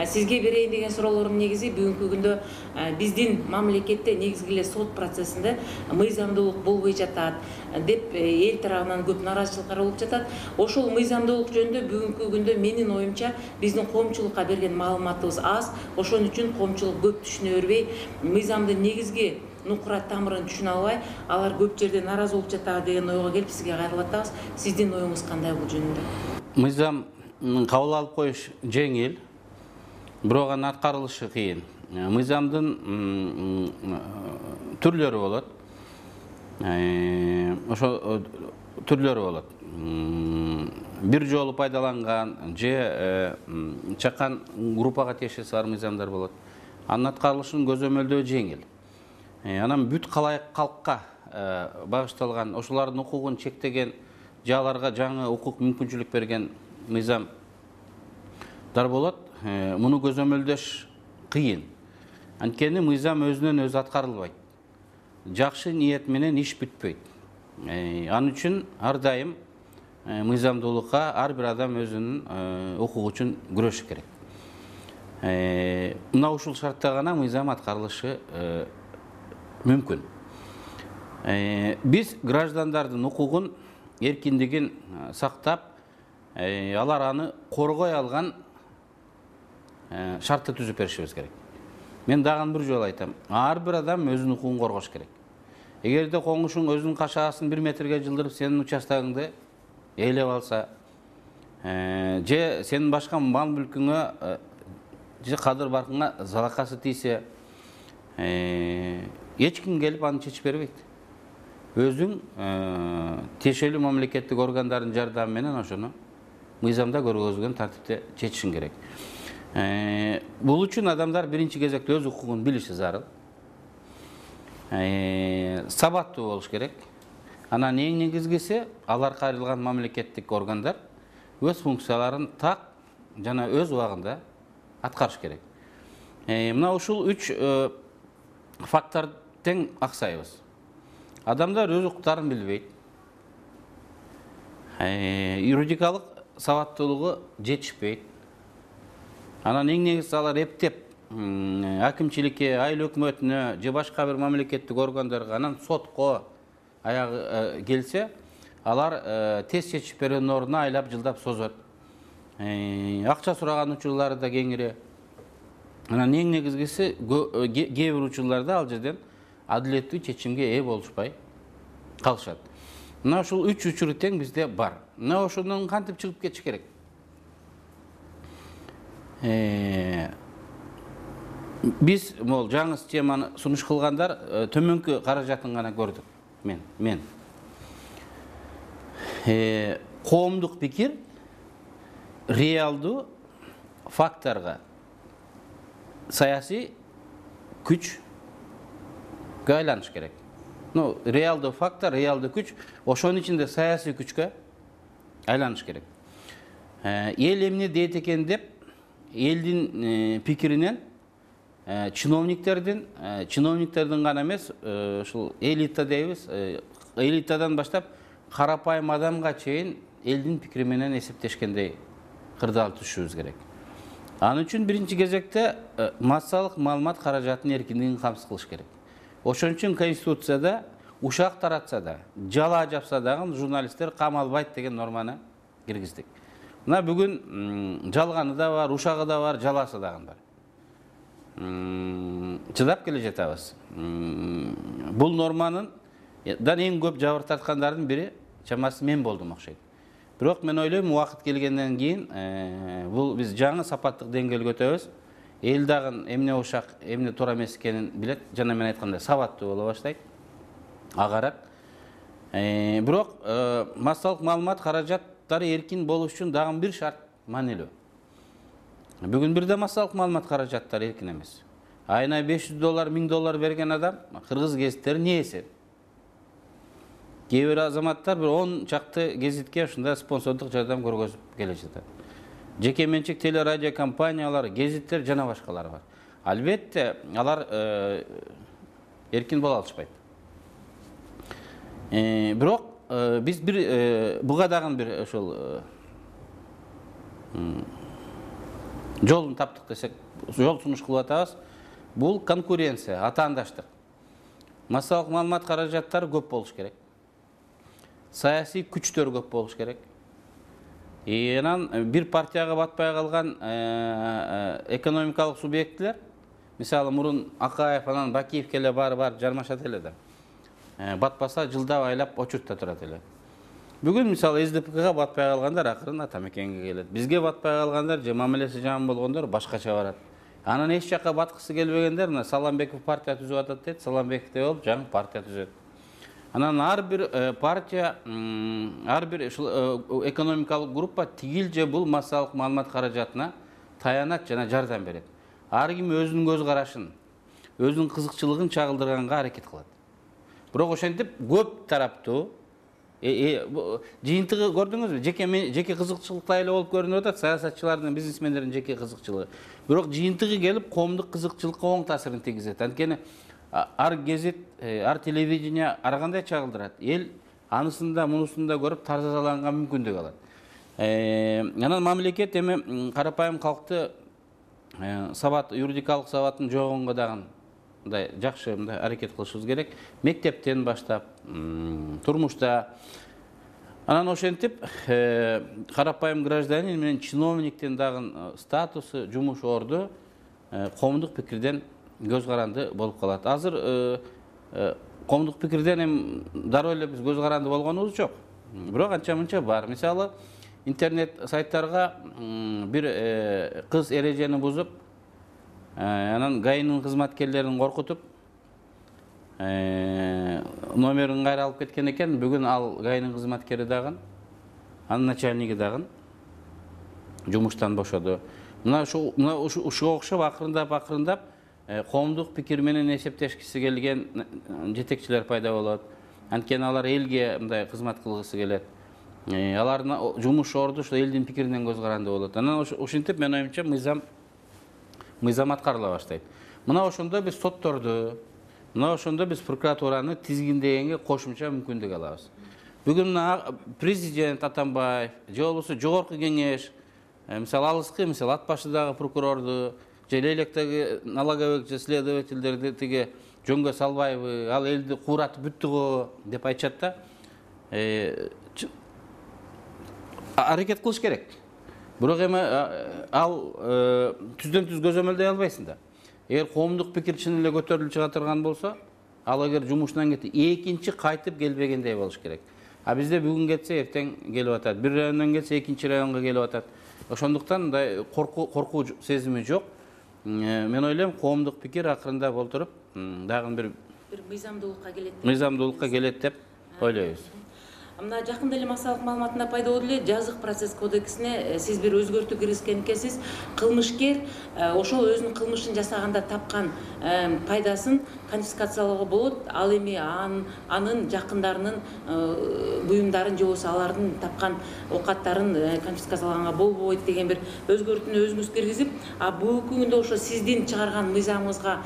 Сизге берейин деген суроолордун негизи бүгүнкү күндө биздин мамлекетте негизги эле сот процессинде мыйзамдуулук болбой жатат деп эл тарабынан көп нааразычылыктар болуп жатат. Ошол мыйзамдуулук жөнүндө бүгүнкү күндө менин оюмча биздин коомчулукка берген маалыматыбыз аз. Ошон үчүн коомчулук көп түшүнө бербей, мыйзамдын негизги нукура тамырын түшүнө албай, алар көп жерде нааразы болуп жатат деген ойго келип сизге кайрылып атабыз. Сиздин оюңуз кандай бул жөнүндө? Мыйзам кабыл алып коюш жеңил, бирок анын аткарылышы кыйын. Мыйзамдын түрлөрү болот. Ошо түрлөрү болот. Бир жолу пайдаланган же чакан группага тиешеси бар мыйзамдар болот. Анын аткарылышын көзөмөлдөө жеңил. Анан бүт калкка багышталган, ошолордун укугун чектеген, же аларга жаңы укук мүмкүнчүлүк берген мыйзамдар болот. Муну көзөмөлдөш кыйын. Анткени мыйзам өзүнөн өзү аткарылбайт. Жакшы ниет менен иш бүтпөйт. Анын үчүн ар дайым мыйзамдуулукка ар бир адам өзүнүн укугу үчүн күрөшү керек. Мына ушул шартта гана мыйзам аткарылышы мүмкүн. Биз граждандардын укугун, эркиндигин сактап, алар аны коргой алган шартты түзүп беришибиз керек. Мен дагы бир жолу айтам, ар бир адам өзүнүн укугун коргош керек. Эгерде коңушуң өзүнүн кашаасын 1 метрге жылдырып сенин участогуңду ээлеп алса, же сенин башка мал мүлкүңө же кадыр баркыңа залакасы тийсе, эч ким келип аны чечип бербейт. Өзүң тиешелүү мамлекеттик органдардын жардамы менен ошону мыйзамда көргөзүлгөн тартипте чечишиң керек. Бул үчүн адамдар биринчи кезекте өз укугун билиши зарыл. Сабаттуу болуш керек. Анан эң негизгиси алар кайрылган мамлекеттик органдар өз функцияларын так жана өз убагында аткарыш керек. Мына ушул 3 фактор тең аксайбыз. Адамдар өз укуктарын билбейт. Юридикалык сабаттуулугу жетишпейт. Анан эң негизгиси алар эптеп акимчиликке, айыл өкмөтүнө же башка бир мамлекеттик органдарга, анан сотко аягы келсе, алар тез чечип берүүнүн ордуна айлап жылдап созот. Акча сураган учурлары да кеңири. Анан эң негизгиси кээ бир учурларда ал жерден адилеттүү чечимге ээ болушпай калышат. Мына ушул 3 учур тең бизде бар. Мына ошондон кантип чыгып кетиш керек? Биз могул жаңы системаны сунуш кылгандар төмөнкү каражатын гана көрдүк. Мен. Коомдук пикир реалдуу факторго, саясий күчкө айланыш керек. Реалдуу фактор, реалдуу күч, ошонун ичинде саясий күчкө айланыш керек. Эл эмне дейт экен деп, элдин пикиринен чиновниктердин гана эмес, ушул элита дейбиз, элитадан баштап карапайым адамга чейин элдин пикири менен эсептешкендей кырдаал түшүшүбүз керек. Анын үчүн биринчи кезекте массалык маалымат каражатынын эркиндигин камсыз кылыш керек. Ошон үчүн Конституцияда ушак таратса да, жала жапса дагы журналисттер камалбайт деген норманы киргиздик. Мына бүгүн жалганы да бар, ушагы да бар, жаласы дагы бар. Чыдап келе жатабыз. Бул норманын эң көп жабыр тарткандардын бири чамасы мен болдум окшойт. Бирок мен ойлойм, убакыт келгенден кийин бул биз жаңы сапаттык деңгээлге өтөбүз. Эл дагы эмне ушак, эмне туура эмес экенин билет. Жана мен айткандай сабаттуу боло баштайт. Агарат. Бирок массалык маалымат каражаттары эркин болуш үчүн дагы бир шарт маанилүү. Бүгүн бирде массалык маалымат каражаттары эркин эмес. Айына $500, $1000 берген адам кыргыз гезиттери не эсеп? Кээ бир азаматтар бир 10 чакты гезитке ушундай спонсордук жардам көргөзүп келе жатат. Жеке менчик телерадио компаниялар, гезиттер жана башкалары бар. Албетте, алар эркин боло алышпайт. Бирок биз бир буга дагы бир ошол жолун таптык десек, жол сунуш кылып атабыз. Бул конкуренция, атаандаштык. Массалык маалымат каражаттары көп болуш керек. Саясий күчтөр көп болуш керек. Анан бир партияга батпай калган экономикалык субъектилер, мисалы мурун Акаев анан Бакиев келе бар жармашат эле да. Батпаса жылдап айлап очуртта турат эле. Бүгүн мисалы СДПКга батпай калгандар акырын Атамекенге келет. Бизге батпай калгандар же мамилеси жаман болгондор башкача барат. Анан эч жакка баткысы келбегендер мына Саламбеков партия түзүп атат дейт, Саламбеков деп болуп жаңы партия түзөт. Анан ар бир партия, ар бир экономикалык группа тигил же бул массалык маалымат каражатына таянат жана жардам берет. Ар ким өзүнүн көз карашын, өзүнүн кызыкчылыгын чагылдырганга аракет кылат. Бирок ошентип көп тараптуу жыйынтыгы көрдүңүзбү? Жеке кызыкчылыкта эле болуп көрүнүп атат, саясатчылардын, бизнесмендердин жеке кызыкчылыгы. Бирок жыйынтыгы келип коомдук кызыкчылыкка оң таасирин тийгизет. Анткени ар гезит, ар телевидение ар кандай чагылдырат. Эл анысында, мунусунда көрүп тазаланганга мүмкүндүк алат. Анан мамлекет эми карапайым калкты сабат, юридикалык сабаттын жогонго дагы жакшы аракет кылышыбыз керек. Мектептен баштап, турмушта. Анан ошентип карапайым гражданин менен чиновниктин дагы статусу, жумуш орду коомдук пикирден көз каранды болуп калат. Азыр коомдук пикирден эми дароо эле биз көз каранды болгонубуз жок. Бирок анча-мынча бар. Мисалы, интернет сайттарга бир кыз эрежени бузуп, анан ГАИнин кызматкерлерин коркутуп, номерин кайра алып кеткен экен. Бүгүн ал ГАИнин кызматкери дагы, анын начальниги дагы жумуштан бошоду. Мына ушуга окшоп акырындап коомдук пикир менен эсептешкиси келген жетекчилер пайда болот. Анткени алар элге мындай кызмат кылгысы келет. Алардын жумуш орду ошо элдин пикиринен көз каранды болот. Анан ошентип мен оюмча мыйзам аткарыла баштайт. Мына ошондо биз сотторду, мына ошондо биз прокуратураны тизгиндегенге кошумча мүмкүндүк алабыз. Бүгүн президент Атамбаев же болбосо жогорку кеңеш, мисалы алыскы, мисалы ат башыдагы прокурорду, же электеги налоговик же следовательдерди тиги жөнгө салбайбы, ал элди кууратып бүттү го деп айтышат да. Аракет кылыш керек. Бирок эми ал түздөн түз көзөмөлдөй албайсың да. Эгер коомдук пикир чын эле көтөрүлүп чыга турган болсо, ал эгер жумушунан кетти, экинчи кайтып келбегендей болуш керек. А бизде бүгүн кетсе эртең келип атат. Бир райондон кетсе экинчи районго келип атат. Ошондуктан мындай коркуу сезими жок. Мен ойлойм, коомдук пикир акырындап олтуруп, дагы бир мыйзамдуулукка келет деп ойлойбуз. Мына жакында эле массалык маалыматында пайда болду эле, жазык процесс кодексине сиз бир өзгөртүү киргизген экенсиз. Кылмышкер ошол өзүнүн кылмышын жасаганда тапкан пайдасын конфискациялоого болот. Ал эми анын жакындарынын буюмдарын же болбосо алардын тапкан оокаттарын конфискациялаганга болбойт деген бир өзгөртүүнү өзүңүз киргизип, бүгүнкү күндө ошо сиздин чыгарган мыйзамыңызга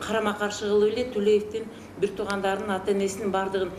карама каршы кылып эле Төлеевдин бир туугандарынын ата-энесинин бардыгын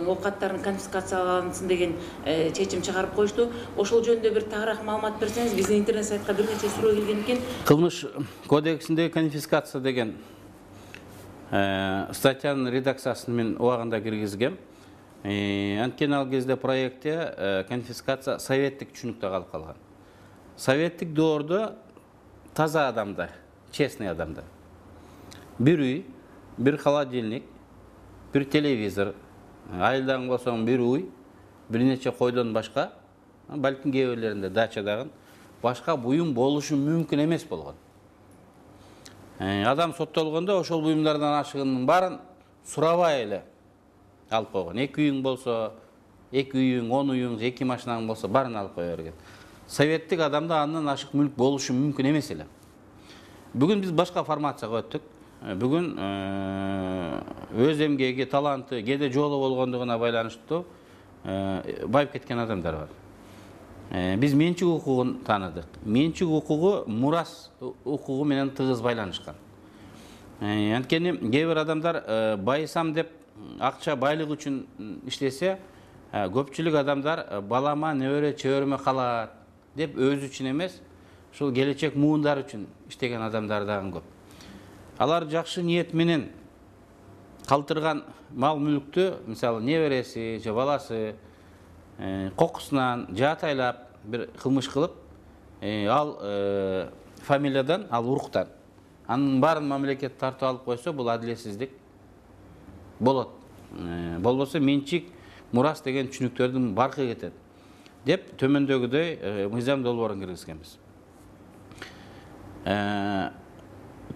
оокаттарын конфискациялансын деген чечим чыгарып коюшту. Ошол жөнүндө бир тагыраак маалымат берсеңиз, биздин интернет сайтка бир нече суроо келген экен. Кылмыш кодексиндеги конфискация деген статьянын редакциясын мен убагында киргизгем. Анткени ал кезде проектте конфискация советтик түшүнүктө калып калган. Советтик доордо таза адамдар, честный адамдар. Бир үй, бир холодильник, бир телевизор, айылдан болсоң бир уй, бир нече койдон башка, балким кээ бирлеринде дачадагы башка буюм болушу мүмкүн эмес болгон. Адам соттолгондо ошол буюмдардан ашыгынын баарын сурабай эле алып койгон. 2 үйүң болсо, 2 үйүң, 10 үйүң, 2 машинаң болсо баарын алып кое берген. Советтик адамда андан ашык мүлк болушу мүмкүн эмес эле. Бүгүн биз башка формацияга өттүк. Бүгүн өз эмгеги, таланты, кээде жолу болгондугуна байланыштуу байып кеткен адамдар бар. Биз менчик укугун таныдык. Менчик укугу мурас укугу менен тыгыз байланышкан. Анткени кээ бир адамдар байысам деп акча байлык үчүн иштесе, көпчүлүк адамдар балама, небере, чөбөрөмө калат деп өзү үчүн эмес, ушул келечек муундар үчүн иштеген адамдар дагы көп. Алар жакшы ниет менен калтырган мал мүлктү, мисалы небереси же баласы кокусунан жатайлап бир кылмыш кылып, ал фамилиядан, ал уруктан анын баарын мамлекет тартып алып койсо, бул адилетсиздик болот. Болбосо менчик, мурас деген түшүнүктөрдүн баркы кетет деп төмөндөгүдөй мыйзам долбоорун киргизгенбиз.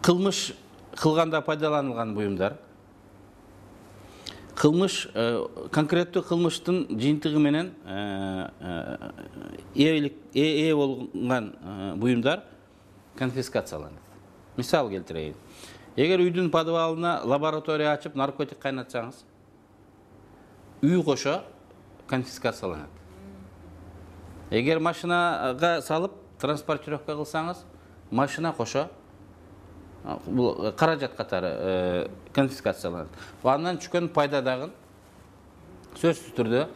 Кылмыш кылганда пайдаланылган буюмдар, кылмыш конкреттүү кылмыштын жыйынтыгы менен ээ болгон буюмдар конфискацияланат. Мисал келтирейин. Эгер үйдүн подвалына лаборатория ачып наркотик кайнатсаңыз, үй кошо конфискацияланат. Эгер машинага салып транспортировка кылсаңыз, машина кошо бул каражат катары конфискацияланат. Андан түшкөн пайда дагы сөзсүз түрдө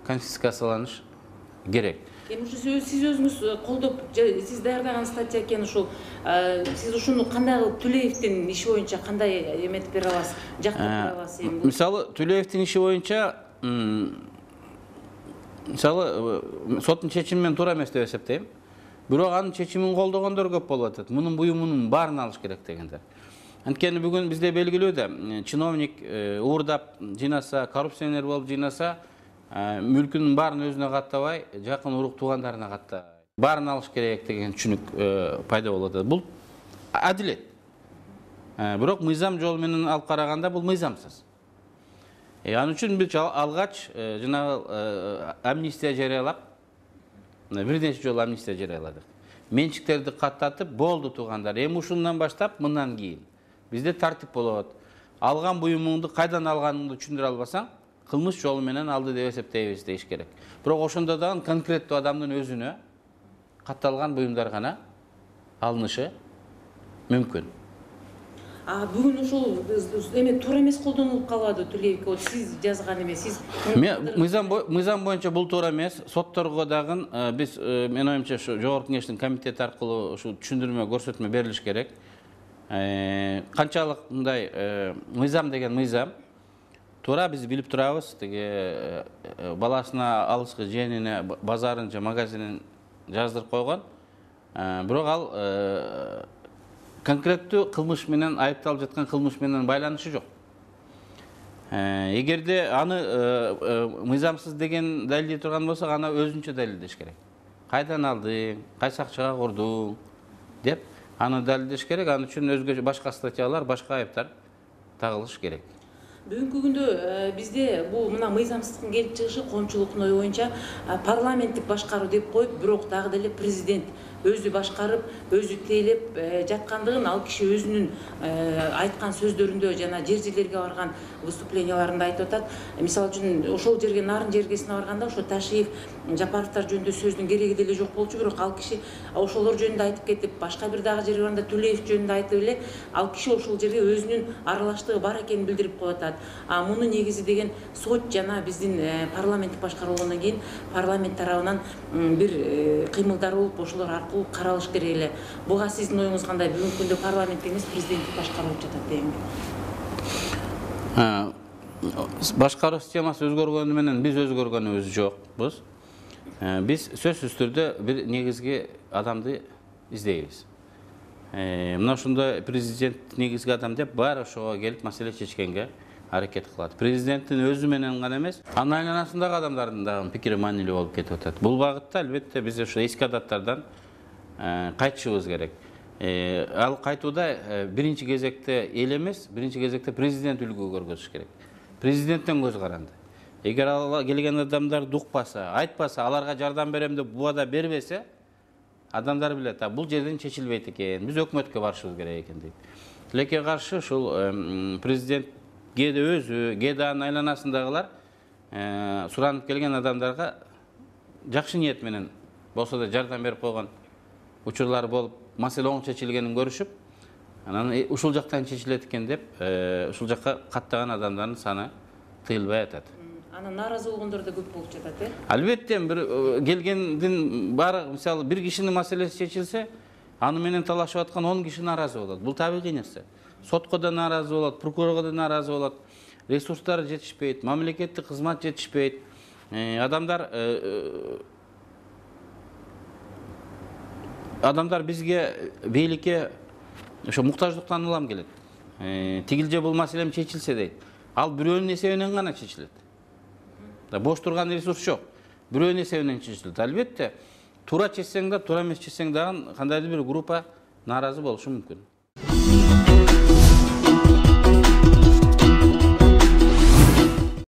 конфискацияланыш керек. Сиз өзүңүз колдоп, сиз даярдаган статья экен ушул. Сиз ушуну кандай Түлеевдин иши боюнча кандай эметип бере аласыз, жактырып бере аласыз? Мисалы Түлеевдин иши боюнча, мисалы соттун чечими менен туура эмес деп эсептейм. Бирок анын чечимин колдогондор көп болуп атат. Мунун буюмунун баарын алыш керек дегендер. Анткени бүгүн бизде белгилүү да, чиновник уурдап жыйнаса, коррупционер болуп жыйнаса, мүлкүнүн баарын өзүнө каттабай, жакын урук туугандарына каттабай, баарын алыш керек деген түшүнүк пайда болуп атат. Бул адилет. Бирок мыйзам жолу менен алып караганда бул мыйзамсыз. Анын үчүн биз алгач жанагы амнистия жарыялап, бир нече жолу амнистия жарыяладык. Менчиктерди каттатып, болду туугандар. Эми ушундан баштап мындан кийин бизде тартип болот. Алган буюмуңду кайдан алганыңды түшүндүрө албасаң, кылмыш жолу менен алды деп эсептейбиз дейиш керек. Бирок ошондо дагы конкреттүү адамдын өзүнө катталган буюмдар гана алынышы мүмкүн. Бүгүн ушул эме туура эмес колдонулуп калбады Түлеевке, сиз жазган эмес, сиз мыйзам боюнча бул туура эмес. Сотторго дагы биз, менин оюмча, ушу жогорку кеңештин комитети аркылуу ушу түшүндүрмө, көрсөтмө берилиш керек. Канчалык мындай мыйзам деген мыйзам, туура биз билип турабыз, тиги баласына алыскы жээнине базарын же магазинин жаздырып койгон. Бирок ал конкреттүү кылмыш менен, айыпталып жаткан кылмыш менен байланышы жок. Эгерде аны мыйзамсыз деген далилдей турган болсок, аны өзүнчө далилдеш керек. Кайдан алдың, кайсы акчага курдуң деп аны далилдеш керек. Анын үчүн өзгө башка статьялар, башка айыптар тагылыш керек. Бүгүнкү күндө бизде бул мына мыйзамсыздыктын келип чыгышы коомчулуктун ою боюнча парламенттик башкаруу деп коюп, бирок дагы деле президент өзү башкарып, өзү тейлеп жаткандыгын ал киши өзүнүн айткан сөздөрүндө жана жер-жерлерге барган выступленияларында айтып атат. Мисалы үчүн ошол жерге, Нарын жергесине барганда, ошо Ташиев, Жапаровдор жөнүндө сөздүн кереги деле жок болчу, бирок ал киши ошолор жөнүндө айтып кетип, башка бир дагы жерге барганда Түлеев жөнүндө айтып эле, ал киши ошол жерге өзүнүн аралаштыгы бар экенин билдирип коюп атат. Муну негизи деген сот жана биздин парламенттик башкарылгандан кийин парламент тарабынан бир кыймылдар болуп, ошолор аркылуу каралыш керек эле. Буга сиздин оюңуз кандай? Бүгүнкү күндө парламент эмес, президенттик башкарылып жатат дегенге. Башкаруу системасы өзгөргөнү менен биз өзгөргөнүбүз жокпуз. Биз сөзсүз түрдө бир негизги адамды издейбиз. Мына ошондой президент негизги адам деп баары ошого келип маселе чечкенге аракет кылат. Президенттин өзү менен гана эмес, анын айланасындагы адамдардын дагы пикири маанилүү болуп кетип атат. Бул багытта албетте биз ошо эски адаттардан кайтышыбыз керек. Ал кайтууда биринчи кезекте эл эмес, биринчи кезекте президент үлгү көргөзүш керек. Президенттен көз каранды. Эгер ал келген адамдар укпаса, айтпаса, аларга жардам берем деп буада бербесе, адамдар билет, бул жерден чечилбейт экен, биз өкмөткө барышыбыз керек экен дейт. Тилекке каршы ушул президент кээде өзү, кээде анын айланасындагылар суранып келген адамдарга жакшы ниет менен болсо да жардам берип койгон учурлар болуп, маселе оң чечилгенин көрүшүп, анан ушул жактан чечилет экен деп, ушул жакка каттаган адамдардын саны тыйылбай атат. Анан нааразы болгондор да көп болуп жатат, Албетте, бир келгендин баары, мисалы, бир кишинин маселеси чечилсе, аны менен талашып аткан 10 киши нааразы болот. Бул табигый нерсе. Сотко да нааразы болот, прокурорго да нааразы болот. Ресурстар жетишпейт, мамлекеттик кызмат жетишпейт. Адамдар бизге, бийликке ошо муктаждыктан улам келет. Тигил же бул маселем чечилсе дейт. Ал бирөөнүн эсебинен гана чечилет. Бош турган ресурс жок. Бирөөнүн эсебинен чечилет. Албетте, туура чечсең да, туура эмес чечсең дагы кандайдыр бир группа нааразы болушу мүмкүн.